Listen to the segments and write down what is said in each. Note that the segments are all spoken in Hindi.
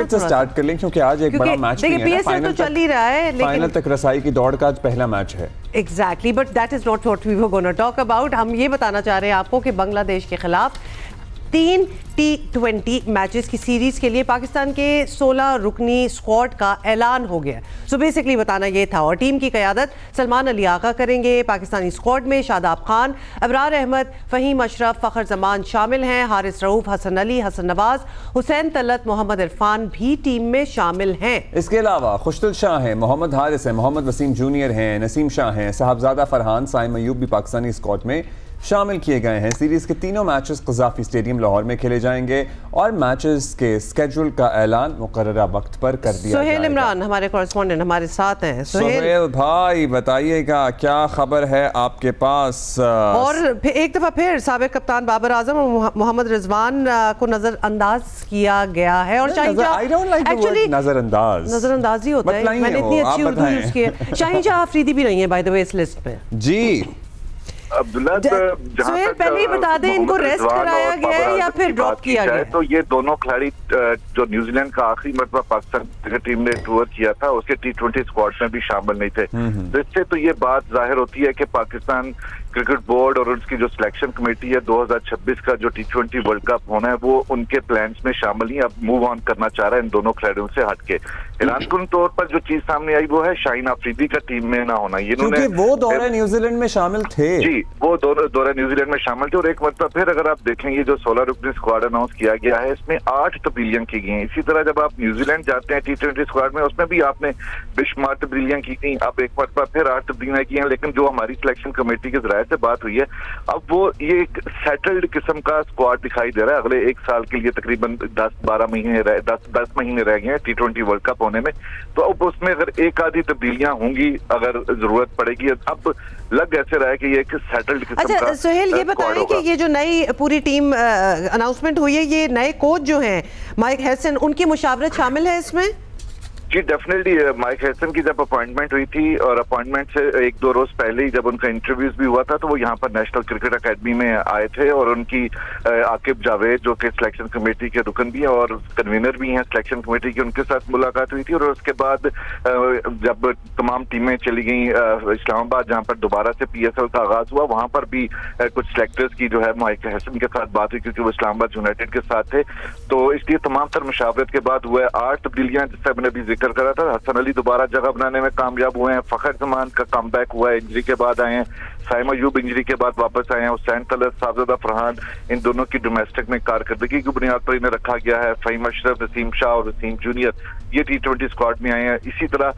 क्रिकेट से स्टार्ट कर लें क्योंकि आज एक बड़ा मैच भी है, फाइनल तो चल ही रहा है, लेकिन फाइनल तक रसाई की दौड़ का आज पहला मैच है। Exactly, but that is not what we were gonna talk about. हम ये बताना चाह रहे हैं आपको कि बांग्लादेश के खिलाफ 3 T20 मैचेस की सीरीज के लिए पाकिस्तान के 16 रुकनी स्क्वाड का ऐलान हो गया। सो बेसिकली बताना ये था, और टीम की क़यादत सलमान अली आका करेंगे। पाकिस्तानी स्क्वाड में शादाब खान, अबरार अहमद, फ़हीम अशरफ, फ़खर जमान शामिल हैं। हारिस रऊफ, हसन अली, हसन नवाज, हुसैन तलत, मोहम्मद इरफान भी टीम में शामिल हैं। इसके अलावा खुशदिल शाह हैं, मोहम्मद हारिस हैं, मोहम्मद वसीम जूनियर हैं, नसीम शाह हैं, साहबजादा फरहान, साइम अयूब भी पाकिस्तानी स्क्वाड में शामिल किए गए हैं। सीरीज के तीनों मैचेस क़ज़ाफ़ी स्टेडियम लाहौर में खेले जाएंगे और मैचेस के स्केड्यूल का ऐलान मुकर्ररा वक्त पर कर दिया जाएगा। सुहेल इमरान हमारे कॉरेस्पॉन्डेंट हमारे साथ हैं। सुहेल भाई बताइएगा क्या खबर है आपके पास? और एक दफा फिर साबिक कप्तान बाबर आजम और मोहम्मद रिजवान को नजरअंदाज किया गया है। और एक्चुअली नजरअंदाज ही होता है, मैंने इतनी अच्छी उर्दू यूज की है। शाहीन शाह अफरीदी भी नहीं है बाय द वे इस लिस्ट पे जी। अब्दुल्ला, सुहेल पहले ही बता दें, इनको रेस्ट कराया गया है या फिर ड्रॉप किया गया है? तो ये दोनों खिलाड़ी जो न्यूजीलैंड का आखिरी मरतबा पाकिस्तान क्रिकेट टीम ने टूर किया था, उसके T20 स्क्वाड में भी शामिल नहीं थे। तो इससे तो ये बात जाहिर होती है कि पाकिस्तान क्रिकेट बोर्ड और उसकी जो सिलेक्शन कमेटी है 2026 का जो T20 वर्ल्ड कप होना है वो उनके प्लान्स में शामिल नहीं, अब मूव ऑन करना चाह रहा है इन दोनों खिलाड़ियों से हटके। हैरानकुन तौर पर जो चीज सामने आई वो है शाहीन अफरीदी का टीम में ना होना। क्योंकि वो दौरे न्यूजीलैंड में शामिल थे। जी, वो दौरे न्यूजीलैंड में शामिल थे। और एक मतलब फिर अगर आप देखेंगे जो 16 रुकनी स्क्वाड अनाउंस किया गया है, इसमें 8 तब्दीलियां की गई हैं। इसी तरह जब आप न्यूजीलैंड जाते हैं T20 स्क्वाड में, उसमें भी आपने बेशुमार तब्दीलियां की गई। अब एक मरतबा फिर 8 तब्दीलियां की हैं, लेकिन जो हमारी सिलेक्शन कमेटी के जराये से बात हुई है, अब वो ये एक सेटल्ड किस्म का स्क्वाड दिखाई दे रहा है। अगले एक साल के लिए तकरीबन 10-12 महीने 10 महीने रह गए हैं T20 वर्ल्ड कप होने में। तो अब उसमें अगर एक आधी तब्दीलियां होंगी अगर जरूरत पड़ेगी, अब लग ऐसे रहा है कि ये एक सेटल्ड किस्म का। अच्छा सुहेल, ये बताएं कि ये जो नई पूरी टीम अनाउंसमेंट हुई है, ये नए कोच जो हैं माइक हैसन, उनकी मुशावरत शामिल है इसमें? जी डेफिनेटली। माइक हैसन की जब अपॉइंटमेंट हुई थी और अपॉइंटमेंट से 1-2 रोज पहले ही जब उनका इंटरव्यूज भी हुआ था, तो वो यहाँ पर नेशनल क्रिकेट अकेडमी में आए थे और उनकी आकिब जावेद जो कि सिलेक्शन कमेटी के रुकन भी हैं और कन्वीनर भी हैं सिलेक्शन कमेटी की, उनके साथ मुलाकात हुई थी। और उसके बाद जब तमाम टीमें चली गई इस्लामाबाद, जहाँ पर दोबारा से PSL का आगाज हुआ, वहाँ पर भी कुछ सिलेक्टर्स की जो है माइक हैसन के साथ बात हुई, क्योंकि वो इस्लामाबाद यूनाइटेड के साथ थे। तो इसलिए तमाम तर मुशावरत के बाद हुआ 8 तब्दीलियां, जिससे मैंने भी जिक्र करा था। हसन अली दोबारा जगह बनाने में कामयाब हुए हैं, फखर जमान का कमबैक हुआ है, इंजरी के बाद आए हैं, साइम अयूब इंजरी के बाद वापस आए हैं, हुसैन तलत, साहबजादा फरहान, इन दोनों की डोमेस्टिक में कारकर्दगी की बुनियाद पर इन्हें रखा गया है। फ़हीम अशरफ, नसीम शाह और वसीम जूनियर ये T20 स्क्वाड में आए हैं। इसी तरह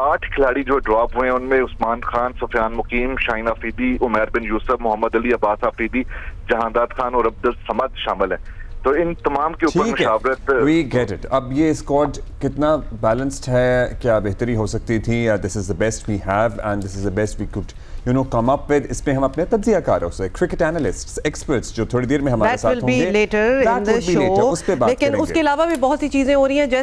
8 खिलाड़ी जो ड्रॉप हुए हैं उनमें उस्मान खान, सुफियान मुकीम, शाहीन अफरीदी, उमैर बिन यूसुफ, मोहम्मद अली, अब्बास अफरीदी, जहांदाद खान और अब्दुल समद शामिल है। तो इन तमाम के ऊपर मुशावरत। We get it. अब ये स्क्वाड कितना बैलेंस्ड है, क्या बेहतरी हो सकती थी, या this is the best we have and this is the best we could come up with? इस पे हम अपने तज्जियाकारों से, क्रिकेट एनालिस्ट्स, एक्सपर्ट्स जो थोड़ी देर में हमारे साथ होंगे, लेकिन उसके अलावा भी बहुत सी चीजें हो रही हैं।